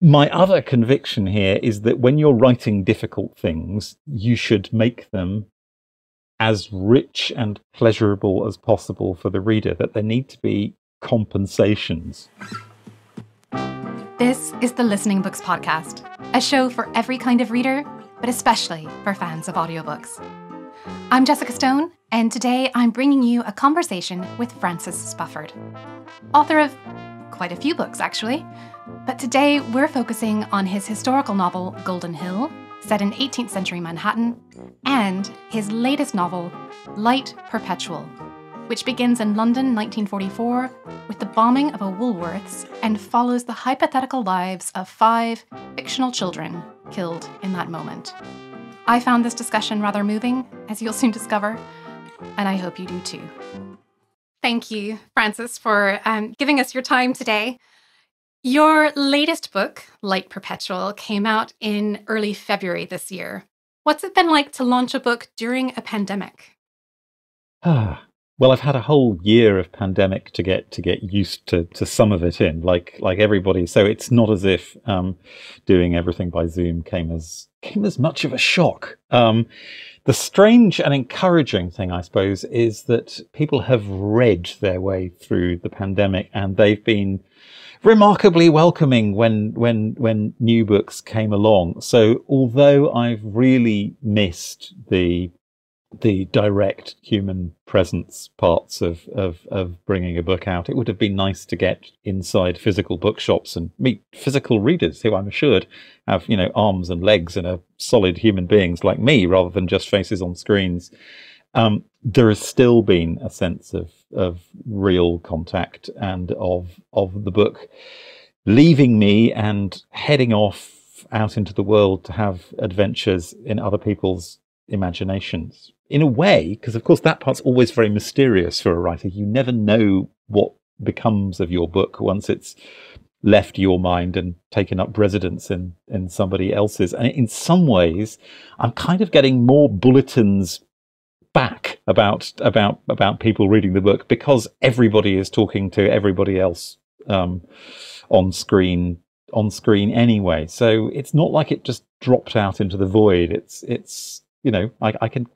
My other conviction here is that when you're writing difficult things, you should make them as rich and pleasurable as possible for the reader, that there need to be compensations. This is the Listening Books Podcast, a show for every kind of reader, but especially for fans of audiobooks. I'm Jessica Stone, and today I'm bringing you a conversation with Francis Spufford, author of quite a few books, actually. But today we're focusing on his historical novel, Golden Hill, set in 18th century Manhattan, and his latest novel, Light Perpetual, which begins in London 1944 with the bombing of a Woolworths and follows the hypothetical lives of 5 fictional children killed in that moment. I found this discussion rather moving, as you'll soon discover, and I hope you do too. Thank you, Francis, for giving us your time today. Your latest book, Light Perpetual, came out in early February this year. What's it been like to launch a book during a pandemic? Well, I've had a whole year of pandemic to get used to some of it in, like everybody. So it's not as if doing everything by Zoom came as much of a shock. The strange and encouraging thing, I suppose, is that people have read their way through the pandemic, and they've been remarkably welcoming when new books came along. So although I've really missed the direct human presence parts of bringing a book out, it would have been nice to get inside physical bookshops and meet physical readers who I'm assured have, arms and legs and are solid human beings like me rather than just faces on screens. There has still been a sense of real contact and of the book leaving me and heading off out into the world to have adventures in other people's imaginations. In a way, because of course that part's always very mysterious for a writer. You never know what becomes of your book once it's left your mind and taken up residence in somebody else's. And in some ways, I'm kind of getting more bulletins back about people reading the book because everybody is talking to everybody else on screen anyway. So it's not like it just dropped out into the void. It's I can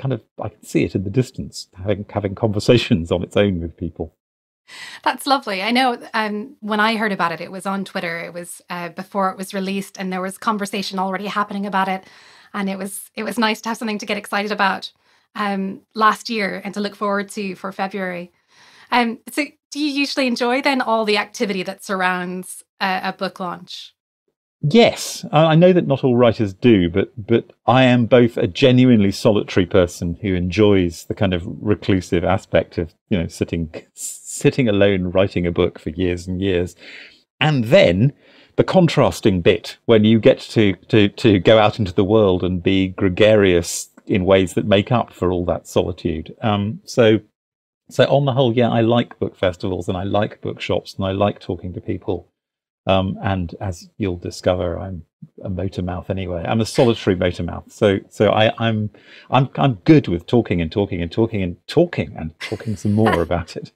see it in the distance, having conversations on its own with people. That's lovely. I know when I heard about it, it was on Twitter. It was before it was released, and there was conversation already happening about it. And it was nice to have something to get excited about last year and to look forward to for February. So do you usually enjoy then all the activity that surrounds a book launch? Yes, I know that not all writers do, but I am both a genuinely solitary person who enjoys the kind of reclusive aspect of sitting alone writing a book for years and years, and then the contrasting bit when you get to go out into the world and be gregarious in ways that make up for all that solitude. So on the whole, yeah, I like book festivals and I like bookshops and I like talking to people. And as you'll discover, I'm a motor mouth anyway. I'm a solitary motor mouth. So I'm good with talking some more about it.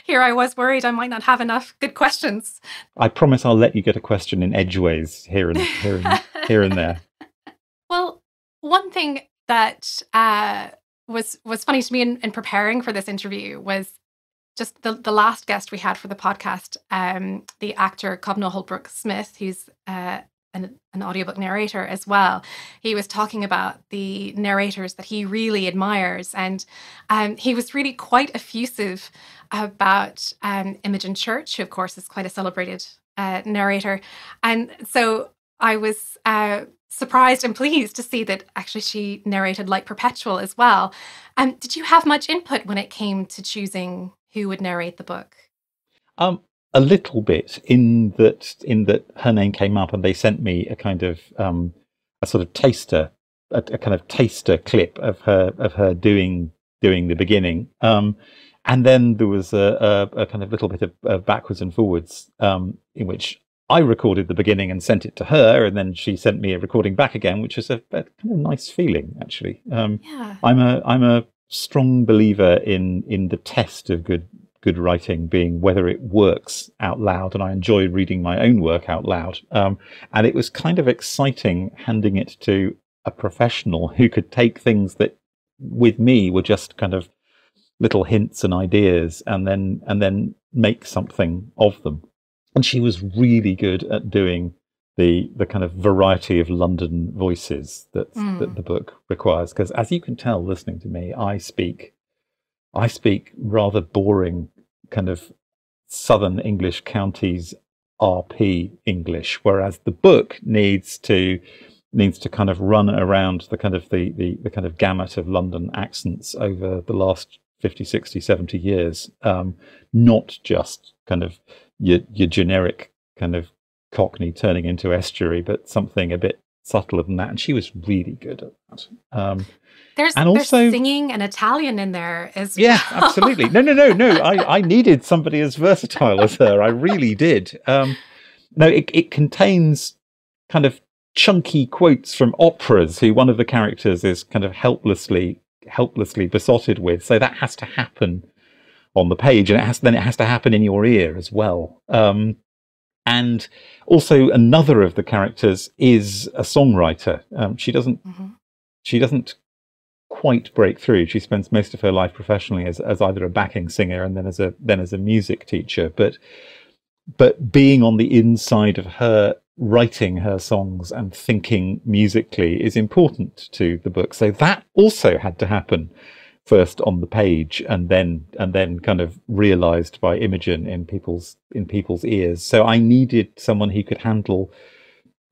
Here I was worried I might not have enough good questions. I promise I'll let you get a question in edgeways here and there. Well, one thing that was funny to me in preparing for this interview was just the last guest we had for the podcast, the actor Cobno Holbrook-Smith, who's an audiobook narrator as well. He was talking about the narrators that he really admires, and he was really quite effusive about Imogen Church, who of course is quite a celebrated narrator. And so I was surprised and pleased to see that actually she narrated Light Perpetual as well. Did you have much input when it came to choosing who would narrate the book? A little bit, in that her name came up, and they sent me a kind of a sort of taster, a kind of taster clip of her doing the beginning, and then there was a kind of little bit of backwards and forwards in which I recorded the beginning and sent it to her, and then she sent me a recording back again, which is a kind of nice feeling, actually. Yeah. I'm a strong believer in the test of good good writing being whether it works out loud, and I enjoy reading my own work out loud. And it was kind of exciting handing it to a professional who could take things that with me were just kind of little hints and ideas and then make something of them. And she was really good at doing the kind of variety of London voices that the book requires. Because as you can tell, listening to me, I speak rather boring kind of Southern English counties RP English, whereas the book needs to kind of run around the kind of the kind of gamut of London accents over the last 50, 60, 70 years, not just kind of your generic kind of Cockney turning into estuary, but something a bit subtler than that. And she was really good at that. There's singing and Italian in there as well. Yeah, absolutely. No. I needed somebody as versatile as her. I really did. No, it contains kind of chunky quotes from operas who one of the characters is kind of helplessly besotted with. So that has to happen on the page, and it has to happen in your ear as well. And also another of the characters is a songwriter. She doesn't quite break through. She spends most of her life professionally as either a backing singer and then as a music teacher. But being on the inside of her writing her songs and thinking musically is important to the book. So that also had to happen first on the page and then kind of realized by Imogen in people's ears. So I needed someone who could handle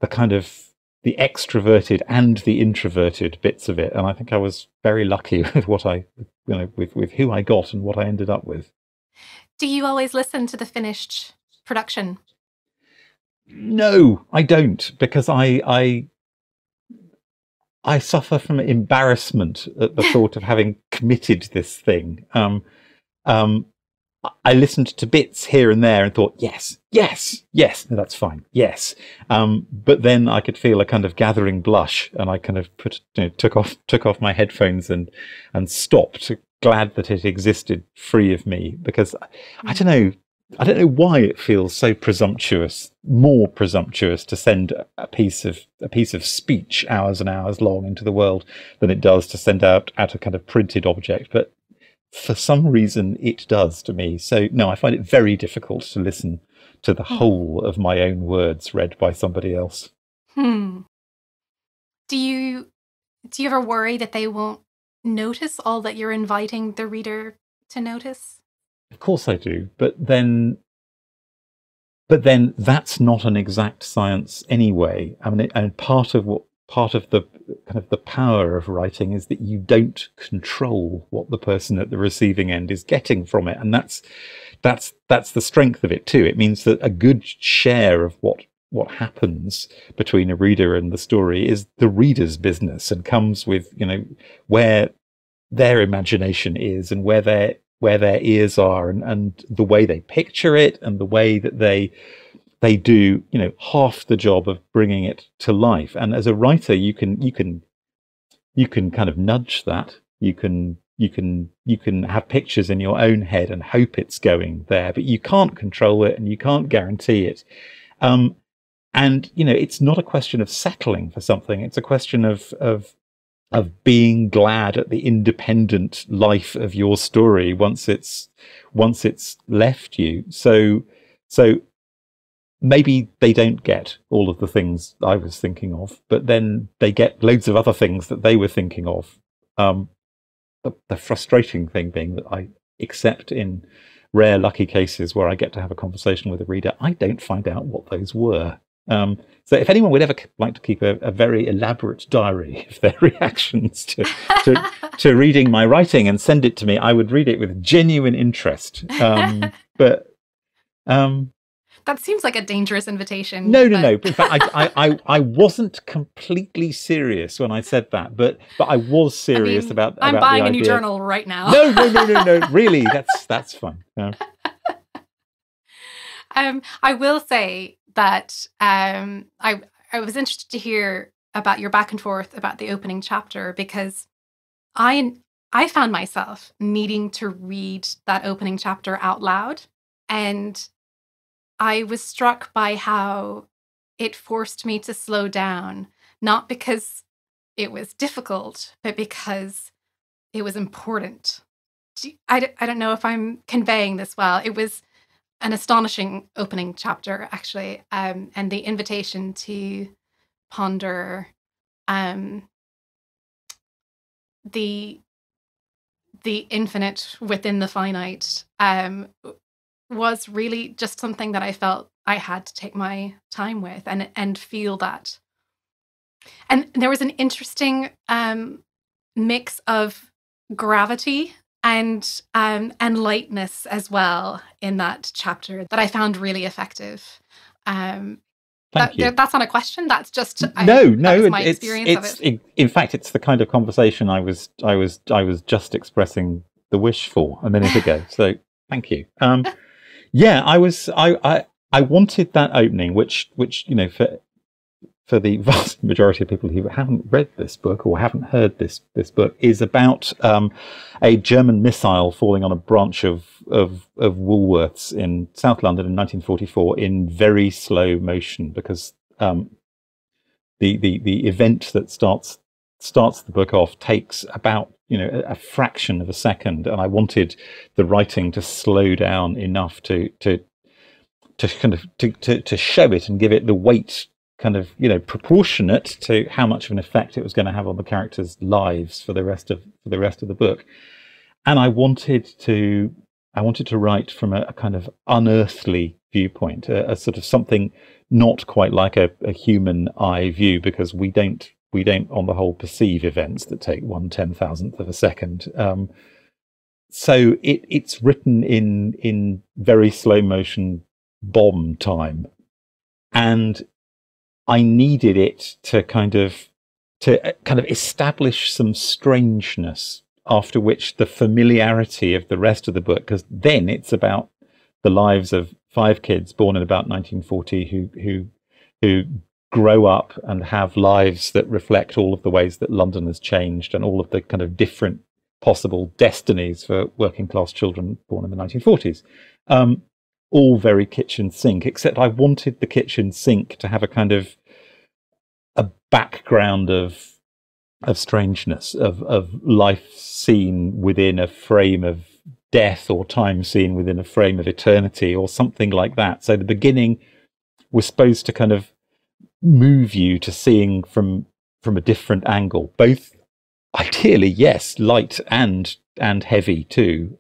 the kind of the extroverted and the introverted bits of it. And I think I was very lucky with with who I got and what I ended up with. Do you always listen to the finished production? No, I don't, because I suffer from embarrassment at the thought of having committed this thing. I listened to bits here and there and thought, yes, no, that's fine, yes. But then I could feel a kind of gathering blush, and I kind of took off my headphones and stopped, glad that it existed free of me, because I don't know why it feels so presumptuous, more presumptuous to send a piece of speech hours and hours long into the world than it does to send out a kind of printed object. But for some reason it does to me. So no, I find it very difficult to listen to the whole of my own words read by somebody else. Do you ever worry that they won't notice all that you're inviting the reader to notice? Of course I do, but then that's not an exact science anyway. I mean, and part of the kind of the power of writing is that you don't control what the person at the receiving end is getting from it, and that's the strength of it too. It means that a good share of what happens between a reader and the story is the reader's business, and comes with where their imagination is and where their ears are, and the way they picture it, and the way that they do half the job of bringing it to life. And as a writer, you can kind of nudge that. You can have pictures in your own head and hope it's going there, but you can't control it and you can't guarantee it. And it's not a question of settling for something. It's a question of being glad at the independent life of your story once it's left you. So maybe they don't get all of the things I was thinking of, but then they get loads of other things that they were thinking of. The frustrating thing being that I, except in rare lucky cases where I get to have a conversation with a reader, I don't find out what those were. So if anyone would ever like to keep a very elaborate diary of their reactions to reading my writing and send it to me, I would read it with genuine interest. But that seems like a dangerous invitation. No. In fact, I wasn't completely serious when I said that, but I was serious about I'm buying a new journal right now. No. Really, that's fine. I will say that I was interested to hear about your back and forth about the opening chapter, because I I found myself needing to read that opening chapter out loud. And I was struck by how it forced me to slow down, not because it was difficult, but because it was important. I don't know if I'm conveying this well. It was an astonishing opening chapter, actually, and the invitation to ponder the infinite within the finite was really just something that I felt I had to take my time with and feel that. And there was an interesting mix of gravity and lightness as well in that chapter that I found really effective. Thank you. That's not a question. That's just that was my experience of it. In fact, it's the kind of conversation I was just expressing the wish for a minute ago. So thank you. Yeah, I wanted that opening, which for the vast majority of people who haven't read this book or haven't heard this book, is about a German missile falling on a branch of Woolworths in South London in 1944 in very slow motion, because the event that starts the book off takes about a fraction of a second, and I wanted the writing to slow down enough to kind of to show it and give it the weight kind of proportionate to how much of an effect it was going to have on the characters' lives for the rest of the book. And I wanted to write from a kind of unearthly viewpoint, a sort of something not quite like a human eye view, because we don't on the whole perceive events that take 1/10,000th of a second. So it's written in very slow motion bomb time, and I needed it to kind of establish some strangeness, after which the familiarity of the rest of the book, because then it's about the lives of 5 kids born in about 1940 who grow up and have lives that reflect all of the ways that London has changed and all of the kind of different possible destinies for working class children born in the 1940s. All very kitchen sink, except I wanted the kitchen sink to have a kind of a background of strangeness, of life seen within a frame of death, or time seen within a frame of eternity, or something like that. So the beginning was supposed to kind of move you to seeing from a different angle, both ideally, yes, light and heavy too.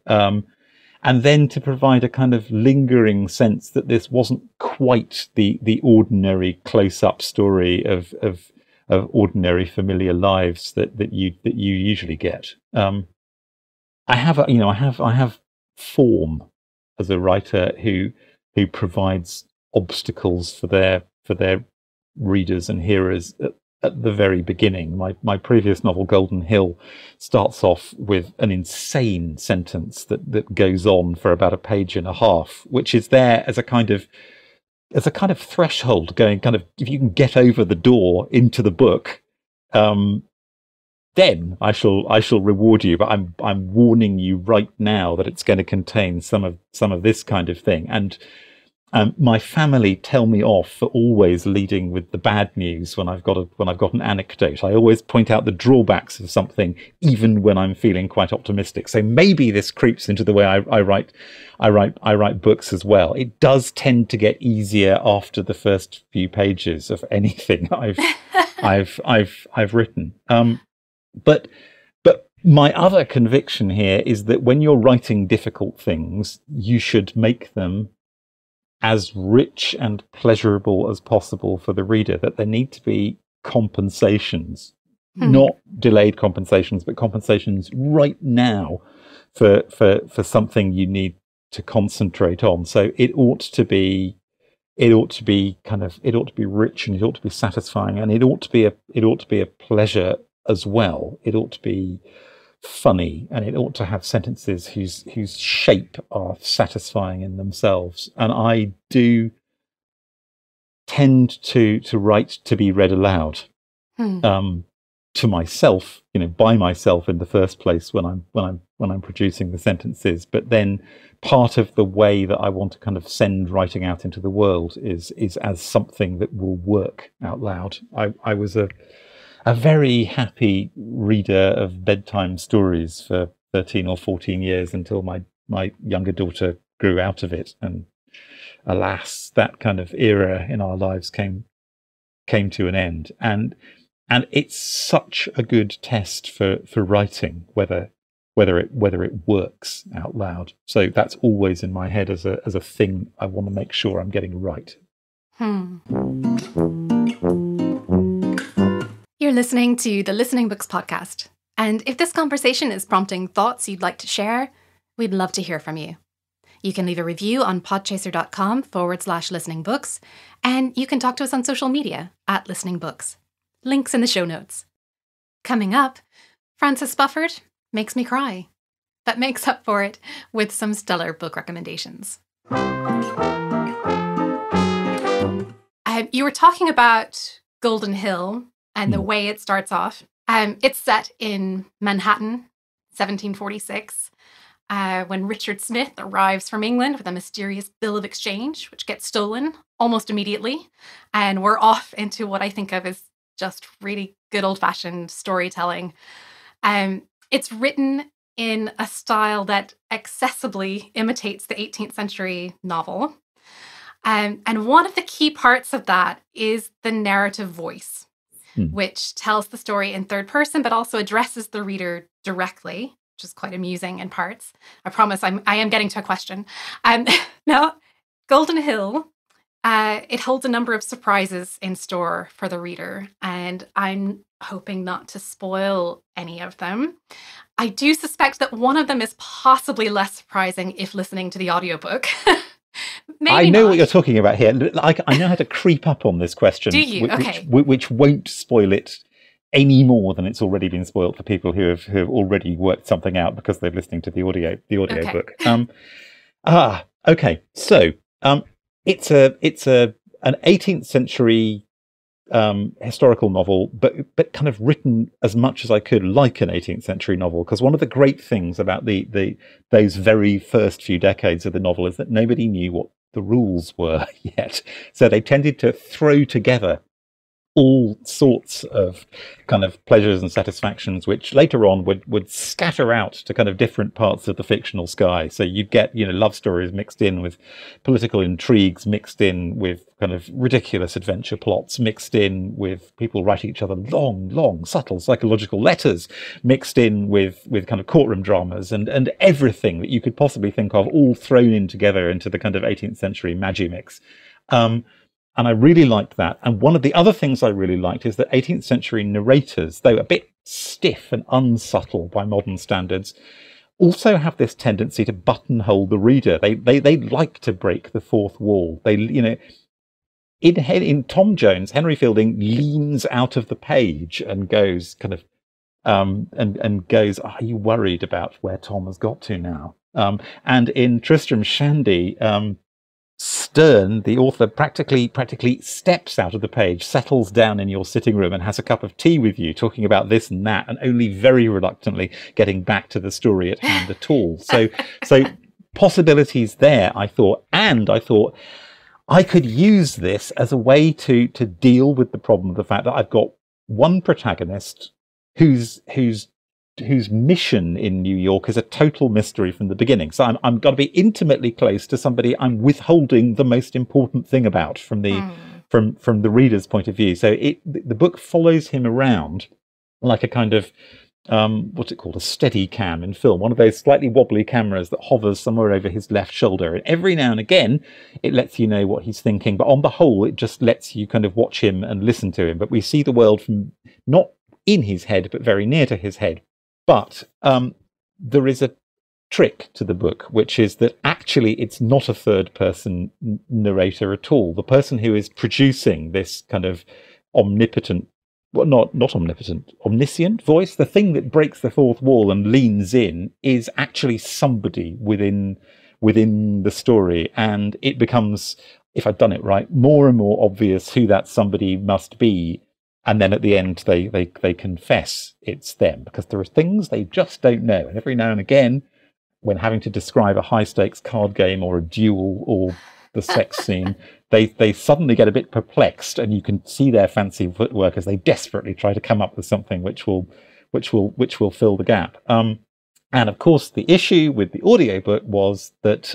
And then to provide a kind of lingering sense that this wasn't quite the ordinary close-up story of ordinary familiar lives that you usually get. I have form as a writer who provides obstacles for their readers and hearers at the very beginning. My previous novel, Golden Hill, starts off with an insane sentence that goes on for about a page and a half, which is there as a kind of threshold, going kind of, if you can get over the door into the book, then I shall reward you. But I'm warning you right now that it's going to contain some of this kind of thing. And my family tell me off for always leading with the bad news when I've got an anecdote. I always point out the drawbacks of something, even when I'm feeling quite optimistic. So maybe this creeps into the way I write books as well. It does tend to get easier after the first few pages of anything I've written. But my other conviction here is that when you're writing difficult things, you should make them as rich and pleasurable as possible for the reader, that there need to be compensations, not delayed compensations, but compensations right now for something you need to concentrate on. So it ought to be rich, and it ought to be satisfying, and it ought to be a pleasure as well. It ought to be funny, and it ought to have sentences whose shape are satisfying in themselves. And I do tend to write to be read aloud. to myself, by myself in the first place when I'm producing the sentences. But then part of the way that I want to kind of send writing out into the world is as something that will work out loud. I was a very happy reader of bedtime stories for 13 or 14 years until my younger daughter grew out of it. And alas, that kind of era in our lives came to an end. And it's such a good test for writing, whether it works out loud. So that's always in my head as a thing I want to make sure I'm getting right. You're listening to the Listening Books podcast. And if this conversation is prompting thoughts you'd like to share, we'd love to hear from you. You can leave a review on podchaser.com/listeningbooks, and you can talk to us on social media @listeningbooks. Links in the show notes. Coming up, Francis Spufford makes me cry, but makes up for it with some stellar book recommendations. You were talking about Golden Hill and the way it starts off. It's set in Manhattan, 1746, when Richard Smith arrives from England with a mysterious bill of exchange, which gets stolen almost immediately. And we're off into what I think of as just really good old-fashioned storytelling. It's written in a style that accessibly imitates the 18th century novel. And one of the key parts of that is the narrative voice, which tells the story in third person, but also addresses the reader directly, which is quite amusing in parts. I promise I am getting to a question. Now, Golden Hill, it holds a number of surprises in store for the reader, and I'm hoping not to spoil any of them. I do suspect that one of them is possibly less surprising if listening to the audiobook. I know what you're talking about here. I know how to creep up on this question. Do you? Okay. Which won't spoil it any more than it's already been spoiled for people who have already worked something out because they're listening to the audiobook. Okay. So it's an 18th century historical novel, but kind of written as much as I could like an 18th century novel, because one of the great things about those very first few decades of the novel is that nobody knew what the rules were yet. So they tended to throw together all sorts of kind of pleasures and satisfactions, which later on would scatter out to kind of different parts of the fictional sky. So you'd get, love stories mixed in with political intrigues, mixed in with kind of ridiculous adventure plots, mixed in with people writing each other long, subtle psychological letters, mixed in with kind of courtroom dramas and everything that you could possibly think of, all thrown in together into the kind of 18th century magimix. And I really liked that. And one of the other things I really liked is that 18th century narrators, though a bit stiff and unsubtle by modern standards, also have this tendency to buttonhole the reader. They like to break the fourth wall. In Tom Jones, Henry Fielding leans out of the page and goes kind of, and goes, "Are you worried about where Tom has got to now?" And in Tristram Shandy, Sterne, the author, practically steps out of the page, settles down in your sitting room and has a cup of tea with you, talking about this and that, and only very reluctantly getting back to the story at hand at all. So possibilities there, I thought. And I thought I could use this as a way to deal with the problem of the fact that I've got one protagonist whose mission in New York is a total mystery from the beginning. So I'm got to be intimately close to somebody I'm withholding the most important thing about from the reader's point of view. So the book follows him around like a kind of what's it called, a steady cam in film, one of those slightly wobbly cameras that hovers somewhere over his left shoulder, and every now and again it lets you know what he's thinking, but on the whole it just lets you kind of watch him and listen to him. But we see the world from not in his head but very near to his head. But there is a trick to the book, which is that actually it's not a third-person narrator at all. The person who is producing this kind of omnipotent, well, not omnipotent, omniscient voice, the thing that breaks the fourth wall and leans in, is actually somebody within the story. And it becomes, if I've done it right, more and more obvious who that somebody must be And then at the end, they confess it's them, because there are things they just don't know. And every now and again, when having to describe a high-stakes card game or a duel or the sex scene, they suddenly get a bit perplexed, and you can see their fancy footwork as they desperately try to come up with something which will fill the gap. And of course, the issue with the audiobook was that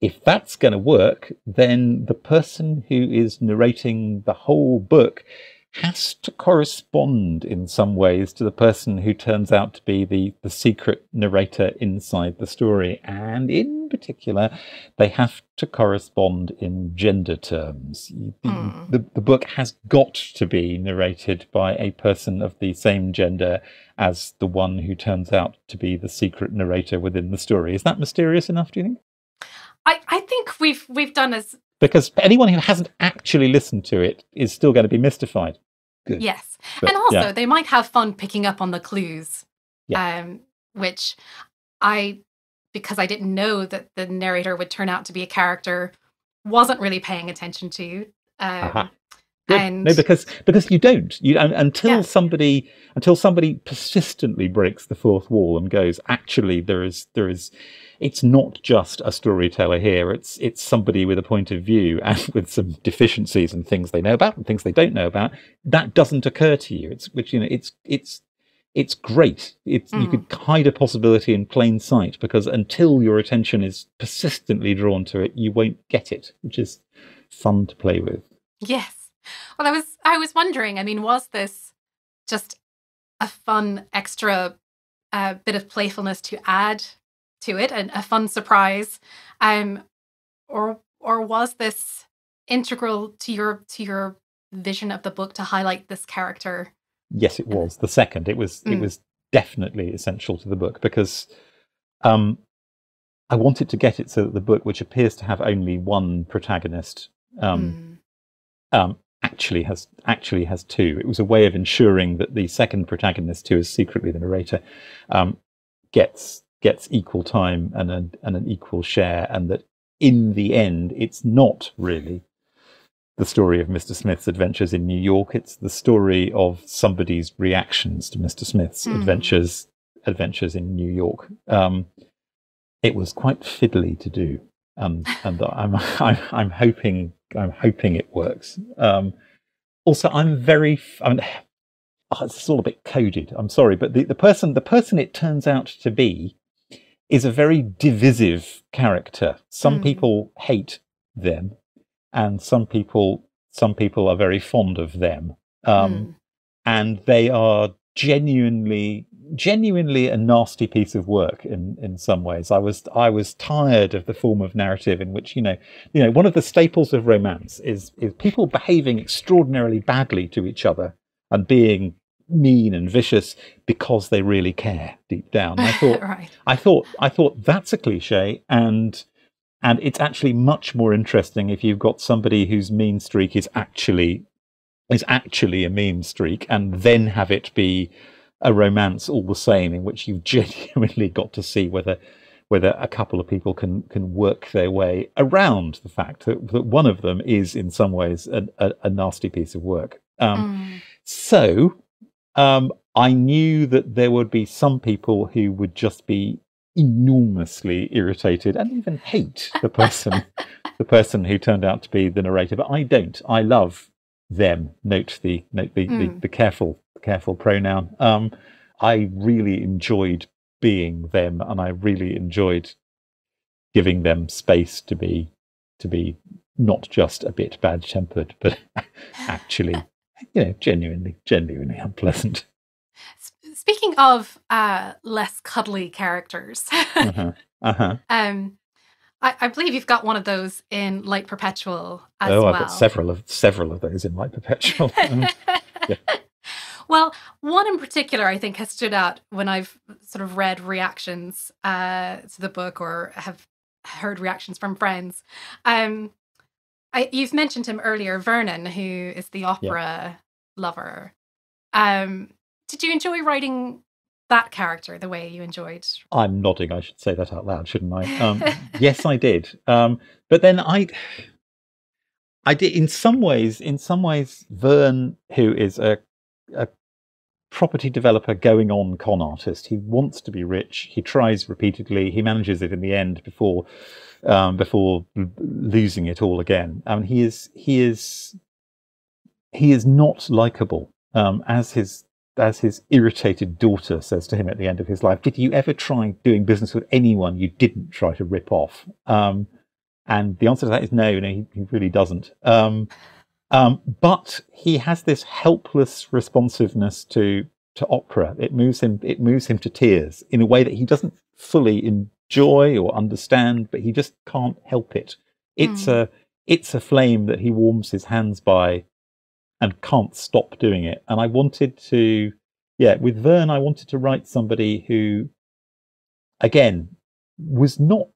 if that's going to work, then the person who is narrating the whole book has to correspond in some ways to the person who turns out to be the secret narrator inside the story. And in particular, they have to correspond in gender terms. The book has got to be narrated by a person of the same gender as the one who turns out to be the secret narrator within the story. Is that mysterious enough, do you think? I think we've done as... Because anyone who hasn't actually listened to it is still going to be mystified. Good. Yes. But, and also, they might have fun picking up on the clues, which because I didn't know that the narrator would turn out to be a character, wasn't really paying attention to. And no, because you don't. Until somebody persistently breaks the fourth wall and goes, actually, there is. It's not just a storyteller here. It's somebody with a point of view and with some deficiencies and things they know about and things they don't know about. That doesn't occur to you. It's great. You could hide a possibility in plain sight, because until your attention is persistently drawn to it, you won't get it, which is fun to play with. Yes. Well, I was wondering, I mean, was this just a fun extra bit of playfulness to add to it, and a fun surprise, or was this integral to your vision of the book to highlight this character? Yes, it was. The second, it was definitely essential to the book, because I wanted to get it so that the book, which appears to have only one protagonist, actually has two. It was a way of ensuring that the second protagonist, who is secretly the narrator, gets equal time and an equal share, and that in the end, it's not really the story of Mr. Smith's adventures in New York. It's the story of somebody's reactions to Mr. Smith's adventures in New York. It was quite fiddly to do, and I'm hoping it works. Also, it's all a bit coded. I'm sorry, but the person it turns out to be is a very divisive character. Some people hate them, and some people are very fond of them. And they are genuinely a nasty piece of work in some ways. I was tired of the form of narrative in which, one of the staples of romance is people behaving extraordinarily badly to each other and being mean and vicious because they really care deep down. I thought, right. I thought that's a cliche, and it's actually much more interesting if you've got somebody whose mean streak is actually a mean streak, and then have it be a romance all the same, in which you've genuinely got to see whether a couple of people can work their way around the fact that one of them is in some ways a nasty piece of work. So I knew that there would be some people who would just be enormously irritated and even hate the person who turned out to be the narrator. But I don't. I love them. Note the careful pronoun. I really enjoyed being them, and I really enjoyed giving them space to be not just a bit bad-tempered, but actually, genuinely unpleasant. Speaking of less cuddly characters, I believe you've got one of those in Light Perpetual as well. I've got several of those in Light Perpetual. Yeah. Well, one in particular I think has stood out when I've sort of read reactions to the book, or have heard reactions from friends. You've mentioned him earlier, Vernon, who is the opera lover. Did you enjoy writing that character the way you enjoyed? I'm nodding. I should say that out loud, shouldn't I? Yes, I did. But then I did in some ways. Vern, who is a property developer going on con artist, he wants to be rich. He tries repeatedly. He manages it in the end before losing it all again. He is not likable. As his irritated daughter says to him at the end of his life, "Did you ever try doing business with anyone you didn't try to rip off?" And the answer to that is no. He really doesn't. But he has this helpless responsiveness to opera. It moves him to tears in a way that he doesn't fully enjoy or understand, but he just can't help it. It's a flame that he warms his hands by and can't stop doing it. And I wanted to, with Vern, I wanted to write somebody who, again, was not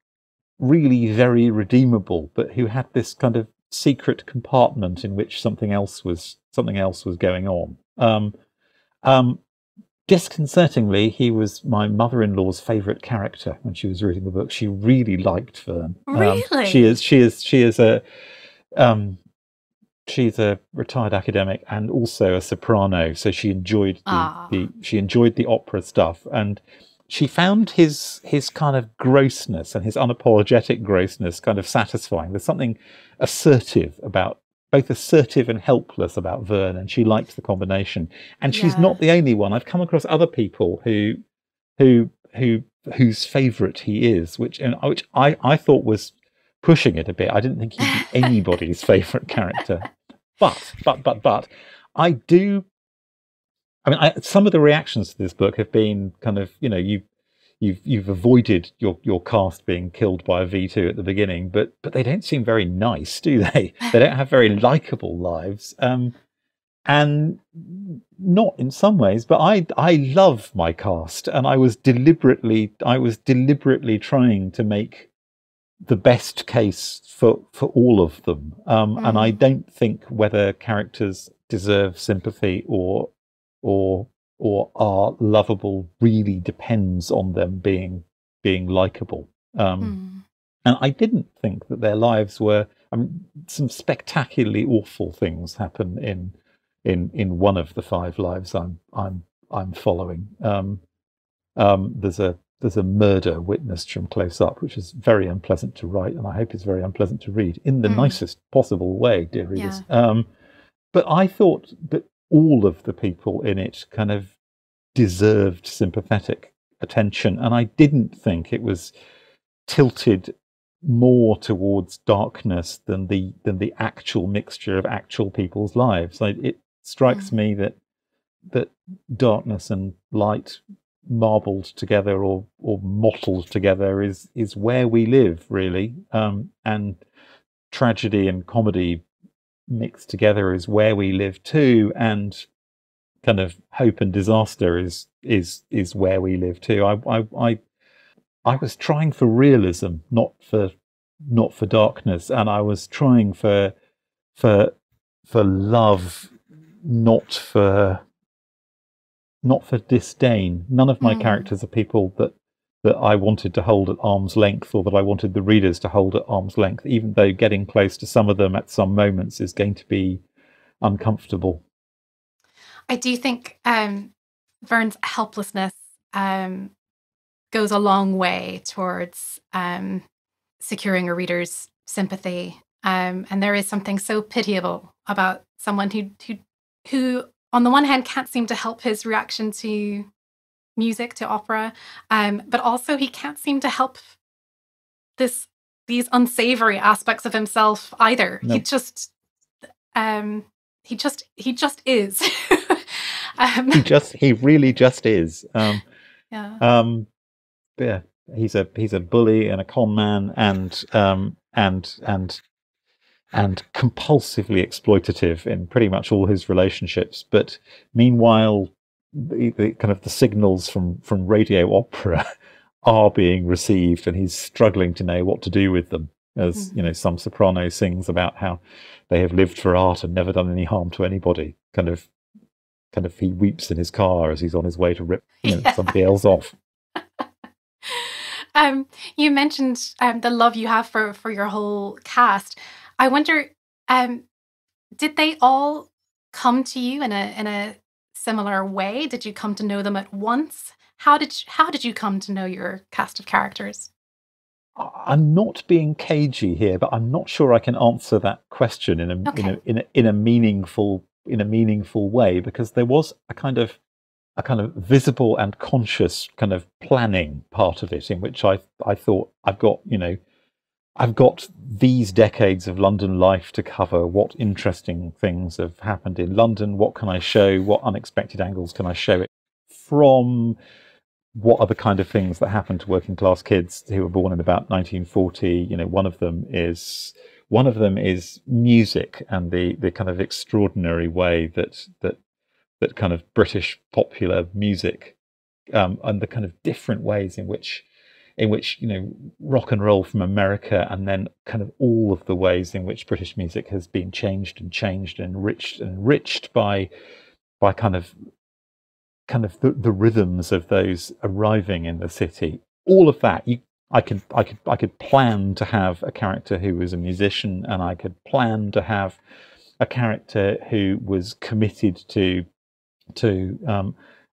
really very redeemable, but who had this kind of secret compartment in which something else was going on. Disconcertingly, he was my mother-in-law's favourite character when she was reading the book. She really liked Vern. Really? She's a retired academic and also a soprano, so she enjoyed the opera stuff, and she found his kind of grossness and his unapologetic grossness kind of satisfying. There's something assertive and helpless about Vern, and she liked the combination. And she's not the only one. I've come across other people whose favourite he is, which I thought was pushing it a bit. I didn't think he'd be anybody's favourite character. But I do. I mean, some of the reactions to this book have been kind of, you've avoided your cast being killed by a V2 at the beginning, but they don't seem very nice, do they? They don't have very likable lives, and not in some ways. But I love my cast, and I was deliberately trying to make the best case for all of them, and I don't think whether characters deserve sympathy or are lovable really depends on them being likable. And I didn't think that their lives were. Some spectacularly awful things happen in one of the 5 lives I'm following. There's a murder witnessed from close up, which is very unpleasant to write, and I hope it's very unpleasant to read in the nicest possible way, dear readers. But I thought that all of the people in it kind of deserved sympathetic attention, and I didn't think it was tilted more towards darkness than the actual mixture of actual people's lives. It strikes me that darkness and light marbled together or mottled together is where we live, really, and tragedy and comedy mixed together is where we live too, and kind of hope and disaster is where we live too. I was trying for realism, not for darkness, and I was trying for love, not for disdain. None of my characters are people that I wanted to hold at arm's length, or that I wanted the readers to hold at arm's length, even though getting close to some of them at some moments is going to be uncomfortable. I do think Vern's helplessness goes a long way towards securing a reader's sympathy. And there is something so pitiable about someone who on the one hand can't seem to help his reaction to music, to opera, but also he can't seem to help these unsavory aspects of himself either. No. He just is. He really just is. He's a bully and a con man, and compulsively exploitative in pretty much all his relationships. But meanwhile, the kind of the signals from radio opera are being received, and he's struggling to know what to do with them. As some soprano sings about how they have lived for art and never done any harm to anybody. Kind of he weeps in his car as he's on his way to rip somebody else off. You mentioned the love you have for your whole cast. I wonder, Did they all come to you in a similar way? Did you come to know them at once? How did you come to know your cast of characters? I'm not being cagey here, but I'm not sure I can answer that question in a meaningful way, because there was a kind of visible and conscious kind of planning part of it, in which I thought, I've got these decades of London life to cover. What interesting things have happened in London? What can I show? What unexpected angles can I show it from? What are the kind of things that happen to working class kids who were born in about 1940? One of them is music, and the kind of extraordinary way that kind of British popular music, and the kind of different ways in which rock and roll from America, and then kind of all of the ways in which British music has been changed and enriched by kind of the rhythms of those arriving in the city. All of that, I could plan to have a character who was a musician, and I could plan to have a character who was committed to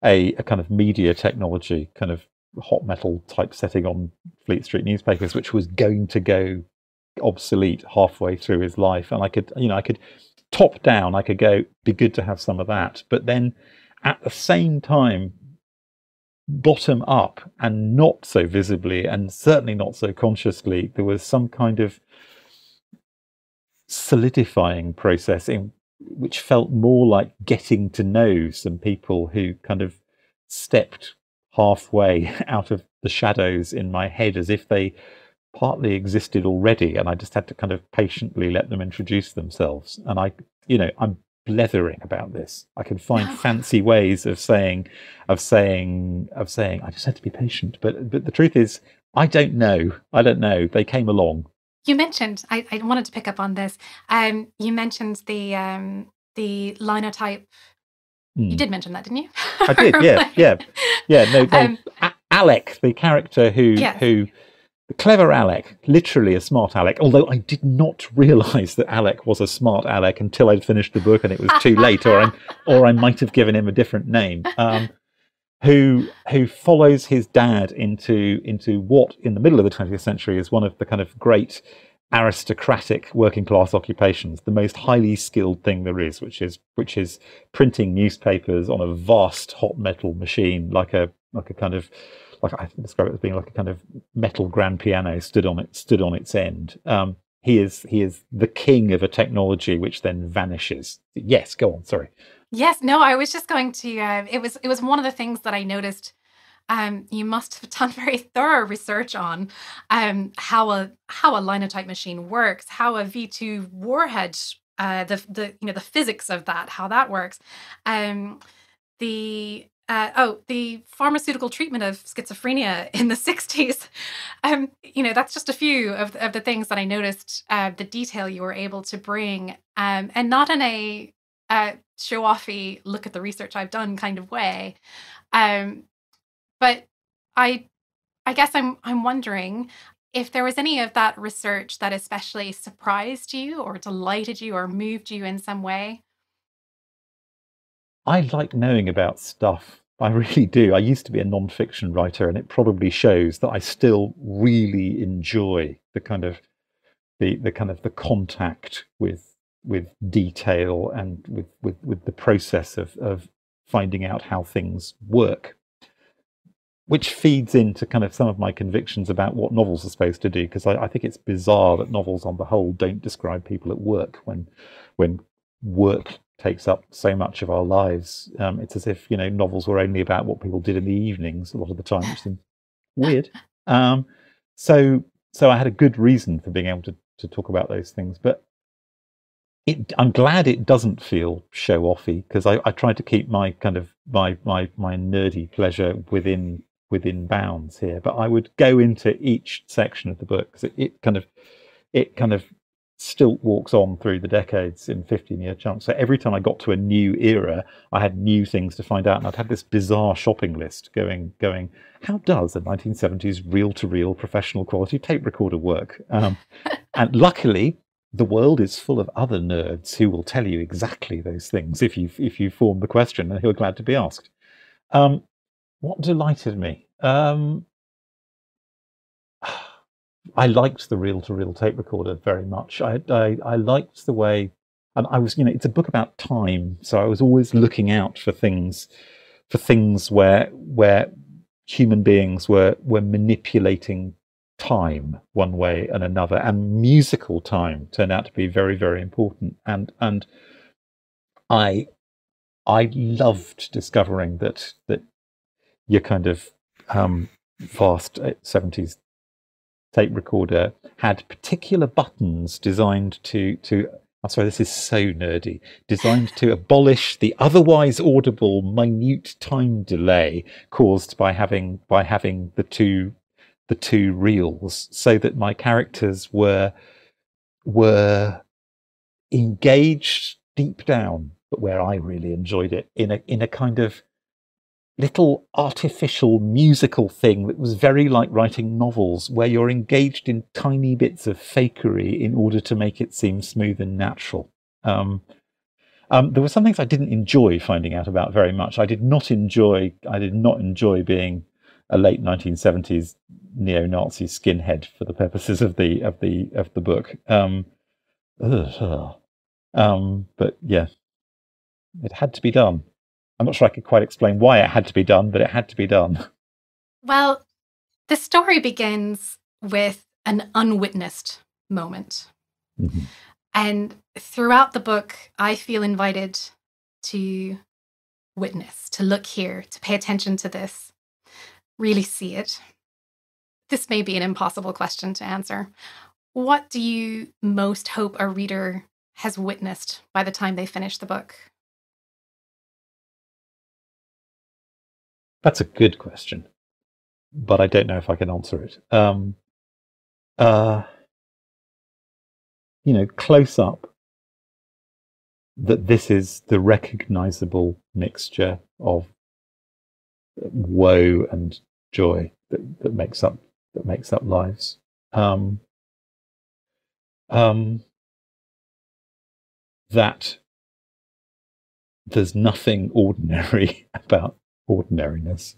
a kind of media technology, kind of hot metal typesetting on Fleet Street newspapers, which was going to go obsolete halfway through his life. And I could top down, I could go, be good to have some of that, but then at the same time, bottom up, and not so visibly, and certainly not so consciously, there was some kind of solidifying process in which felt more like getting to know some people who kind of stepped halfway out of the shadows in my head, as if they partly existed already, and I just had to kind of patiently let them introduce themselves. And I'm blethering about this. I can find fancy ways of saying I just had to be patient, but the truth is, I don't know. They came along. You mentioned, I wanted to pick up on this. You mentioned the linotype. You did mention that, didn't you? I did, yeah. No, Alec, the character who the clever Alec, literally a smart Alec, although I did not realise that Alec was a smart Alec until I'd finished the book and it was too late, or I might have given him a different name, who follows his dad into what, in the middle of the 20th century, is one of the kind of great aristocratic working class occupations, the most highly skilled thing there is, which is printing newspapers on a vast hot metal machine, like I describe it as being like a kind of metal grand piano stood on its end. He is the king of a technology which then vanishes. Yes, go on. Sorry. Yes, no, I was just going to. It was one of the things that I noticed. You must have done very thorough research on how a linotype machine works, how a V2 warhead, the physics of that, how that works, the pharmaceutical treatment of schizophrenia in the 60s. That's just a few of the things that I noticed, the detail you were able to bring, and not in a show-offy, look at the research I've done kind of way. But I guess I'm wondering if there was any of that research that especially surprised you or delighted you or moved you in some way. I like knowing about stuff. I really do. I used to be a nonfiction writer, and it probably shows that I still really enjoy the contact with detail and with the process of finding out how things work, which feeds into kind of some of my convictions about what novels are supposed to do, because I think it's bizarre that novels on the whole don't describe people at work when work takes up so much of our lives. It's as if novels were only about what people did in the evenings a lot of the time, which seems weird. So I had a good reason for being able to talk about those things, but I'm glad it doesn't feel show-offy, because I tried to keep my kind of my nerdy pleasure within bounds here. But I would go into each section of the book, because it kind of still walks on through the decades in 15-year chunks. So every time I got to a new era, I had new things to find out, and I'd have this bizarre shopping list going. How does a 1970s reel-to-reel professional quality tape recorder work? And luckily, the world is full of other nerds who will tell you exactly those things if you form the question, and who are glad to be asked. What delighted me? I liked the reel-to-reel tape recorder very much. I liked the way, and I was, it's a book about time, so I was always looking out for things where human beings were manipulating time one way and another, and musical time turned out to be very, very important. And I loved discovering that your kind of vast 70s tape recorder had particular buttons designed to I'm sorry, this is so nerdy, designed to abolish the otherwise audible minute time delay caused by having the two reels, so that my characters were engaged deep down, but where I really enjoyed it, in a kind of little artificial musical thing that was very like writing novels, where you're engaged in tiny bits of fakery in order to make it seem smooth and natural. There were some things I didn't enjoy finding out about very much. I did not enjoy being a late 1970s neo-Nazi skinhead for the purposes of the book. But yeah, it had to be done. I'm not sure I could quite explain why it had to be done, but it had to be done. Well, the story begins with an unwitnessed moment. Mm-hmm. And throughout the book, I feel invited to witness, to look here, to pay attention to this, really see it. This may be an impossible question to answer. What do you most hope a reader has witnessed by the time they finish the book? That's a good question, but I don't know if I can answer it. Close up, that this is the recognizable mixture of woe and joy that makes up lives. That there's nothing ordinary about ordinariness,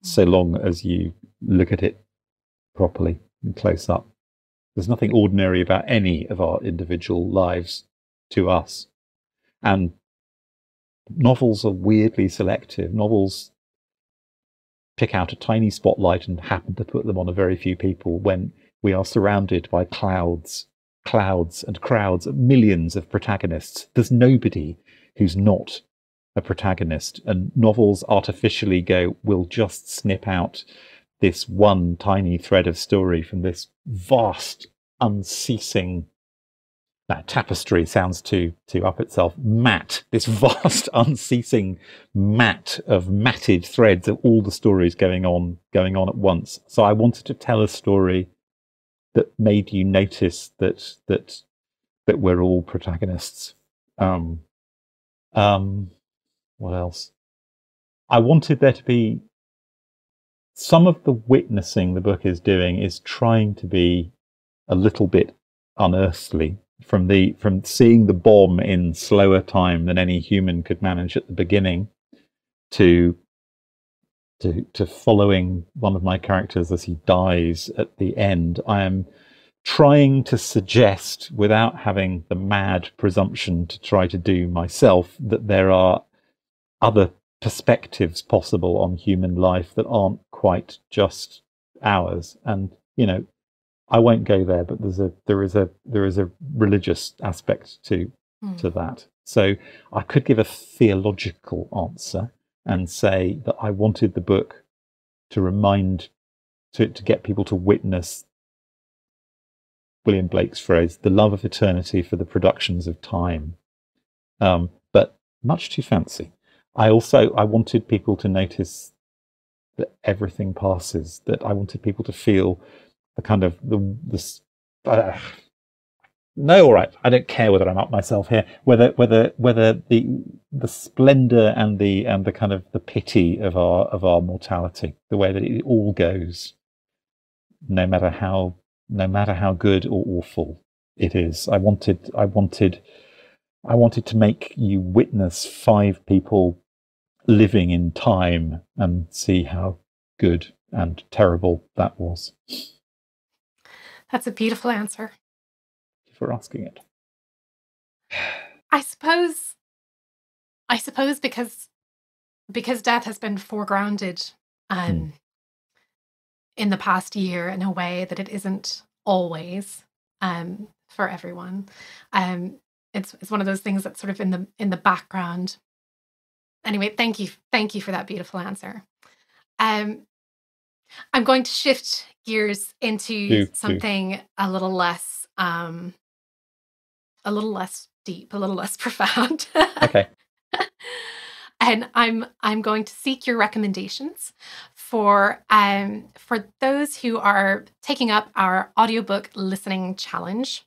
so long as you look at it properly and close up. There's nothing ordinary about any of our individual lives to us. And novels are weirdly selective. Novels pick out a tiny spotlight and happen to put them on a very few people, when we are surrounded by clouds and crowds of millions of protagonists. There's nobody who's not a protagonist, and novels artificially we'll just snip out this one tiny thread of story from this vast, unceasing, tapestry sounds too up itself, this vast, unceasing mat of matted threads of all the stories going on at once. So I wanted to tell a story that made you notice that we're all protagonists. What else? I wanted there to be some of the witnessing the book is doing is trying to be a little bit unearthly, from seeing the bomb in slower time than any human could manage at the beginning, to following one of my characters as he dies at the end. I am trying to suggest, without having the mad presumption to try to do myself, that there are other perspectives possible on human life that aren't quite just ours. And I won't go there, but there is a religious aspect to that. So I could give a theological answer and say that I wanted the book to get people to witness William Blake's phrase, the love of eternity for the productions of time. But much too fancy. I wanted people to notice that everything passes, that I wanted people to feel the kind of no, all right, I don't care whether I'm up myself here, whether the splendor and the kind of the pity of our mortality, the way that it all goes, no matter how good or awful it is. I wanted to make you witness 5 people living in time and see how good and terrible that was. That's a beautiful answer. Thank you for asking it. I suppose because death has been foregrounded in the past year in a way that it isn't always for everyone. It's one of those things that's sort of in the background. Anyway, thank you for that beautiful answer. I'm going to shift gears into something a little less deep, a little less profound. Okay. And I'm going to seek your recommendations for those who are taking up our audiobook listening challenge.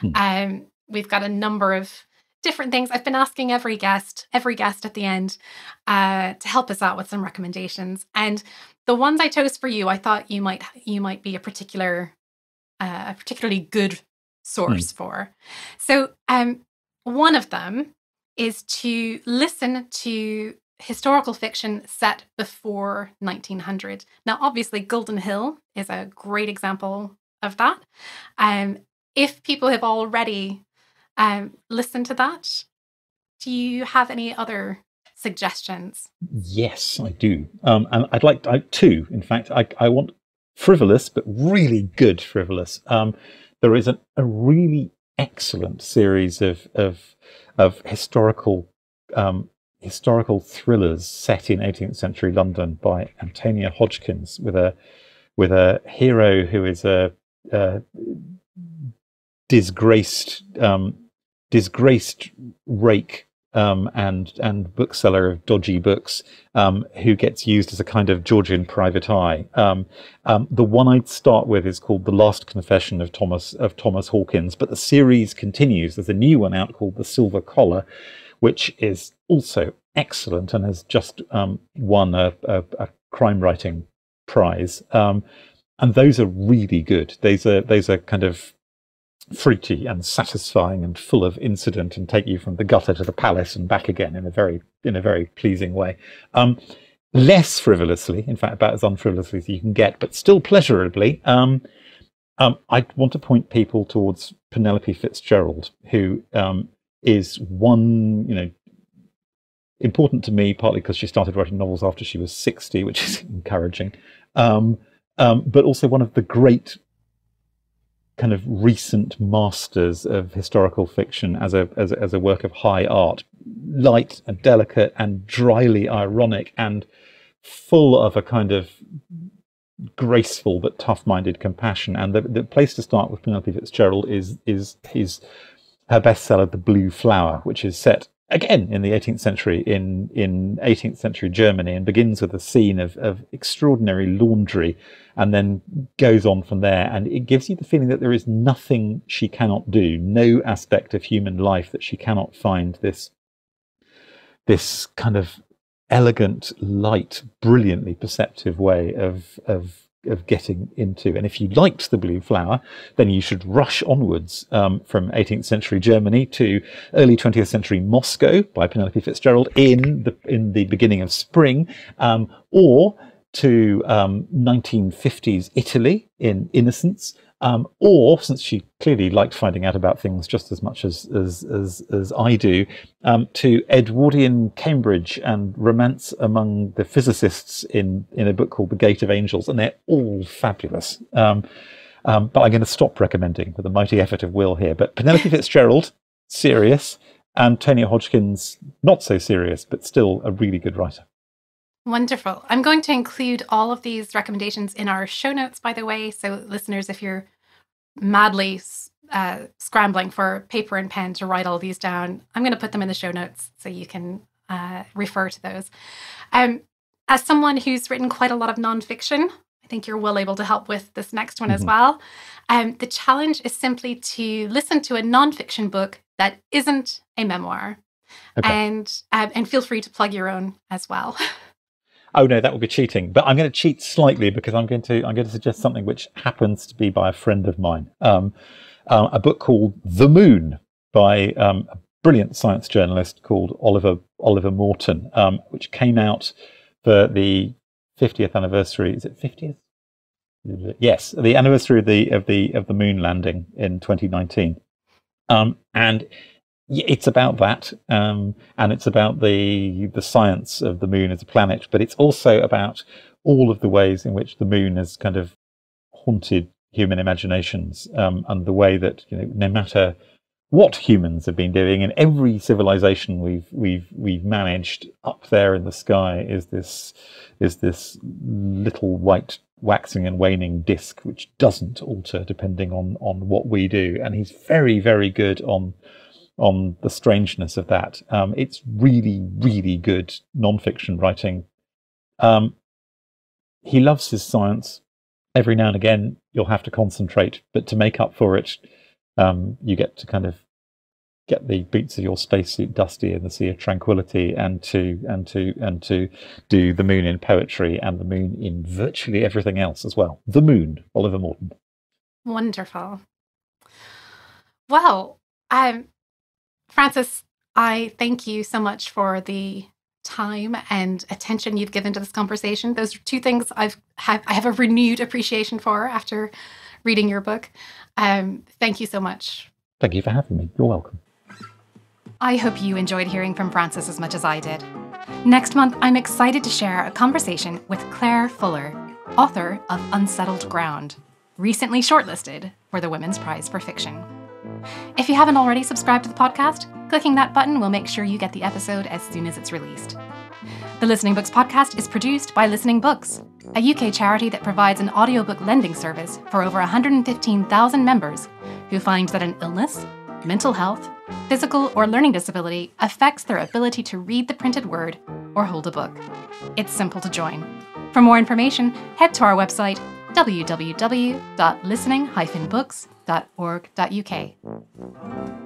We've got a number of different things. I've been asking every guest at the end to help us out with some recommendations. And the ones I chose for you, I thought you might be a particularly good source for. So one of them is to listen to historical fiction set before 1900. Now, obviously, Golden Hill is a great example of that. If people have already listened to that, do you have any other suggestions? Yes, I do. And I'd like two. In fact, I want frivolous, but really good frivolous. There is a really excellent series of historical thrillers set in 18th century London by Antonia Hodgkins, with a hero who is a disgraced rake and bookseller of dodgy books, who gets used as a kind of Georgian private eye. The one I'd start with is called The Last Confession of Thomas Hawkins, but the series continues. There's a new one out called The Silver Collar, which is also excellent and has just won a crime writing prize. And those are really good. Those are kind of fruity and satisfying and full of incident, and take you from the gutter to the palace and back again in a very pleasing way. Less frivolously, in fact, about as unfrivously as you can get, but still pleasurably. I want to point people towards Penelope Fitzgerald, who is one, important to me, partly because she started writing novels after she was 60, which is encouraging, but also one of the great kind of recent masters of historical fiction as a work of high art, light and delicate and dryly ironic and full of a kind of graceful but tough-minded compassion. And the place to start with Penelope Fitzgerald is her bestseller, The Blue Flower, which is set again in the 18th century in 18th century Germany, and begins with a scene of extraordinary laundry, and then goes on from there. And it gives you the feeling that there is nothing she cannot do, no aspect of human life that she cannot find this kind of elegant, light, brilliantly perceptive way of getting into. And if you liked The Blue Flower, then you should rush onwards from 18th century Germany to early 20th century Moscow by Penelope Fitzgerald in the beginning of spring, or to 1950s Italy in Innocence, or, since she clearly liked finding out about things just as much as I do, to Edwardian Cambridge and romance among the physicists in a book called The Gate of Angels, and they're all fabulous. But I'm going to stop recommending with a mighty effort of will here. But Penelope Fitzgerald, serious, and Antonia Hodgkins, not so serious, but still a really good writer. Wonderful. I'm going to include all of these recommendations in our show notes, by the way. So listeners, if you're madly scrambling for paper and pen to write all these down, I'm going to put them in the show notes so you can refer to those. As someone who's written quite a lot of nonfiction, I think you're well able to help with this next one as well. The challenge is simply to listen to a nonfiction book that isn't a memoir. Okay. And feel free to plug your own as well. Oh no, that would be cheating. But I'm going to cheat slightly because I'm going to suggest something which happens to be by a friend of mine. A book called The Moon by a brilliant science journalist called Oliver Morton, which came out for the 50th anniversary. Is it 50th? Yes, the anniversary of the moon landing in 2019. And it's about that, and it's about the science of the moon as a planet, but it's also about all of the ways in which the moon has kind of haunted human imaginations, and the way that, you know, no matter what humans have been doing, in every civilization we've managed, up there in the sky is this little white waxing and waning disk which doesn't alter depending on what we do. And he's very, very good on the strangeness of that. It's really, really good nonfiction writing. He loves his science. Every now and again, you'll have to concentrate, but to make up for it, you get to kind of get the boots of your spacesuit dusty in the sea of tranquility, and to do the moon in poetry and the moon in virtually everything else as well. The Moon, Oliver Morton. Wonderful. Well, Francis, I thank you so much for the time and attention you've given to this conversation. Those are two things I have a renewed appreciation for after reading your book. Thank you so much. Thank you for having me. You're welcome. I hope you enjoyed hearing from Francis as much as I did. Next month, I'm excited to share a conversation with Claire Fuller, author of Unsettled Ground, recently shortlisted for the Women's Prize for Fiction. If you haven't already subscribed to the podcast, clicking that button will make sure you get the episode as soon as it's released. The Listening Books podcast is produced by Listening Books, a UK charity that provides an audiobook lending service for over 115,000 members who find that an illness, mental health, physical or learning disability affects their ability to read the printed word or hold a book. It's simple to join. For more information, head to our website www.listening-books.org.uk.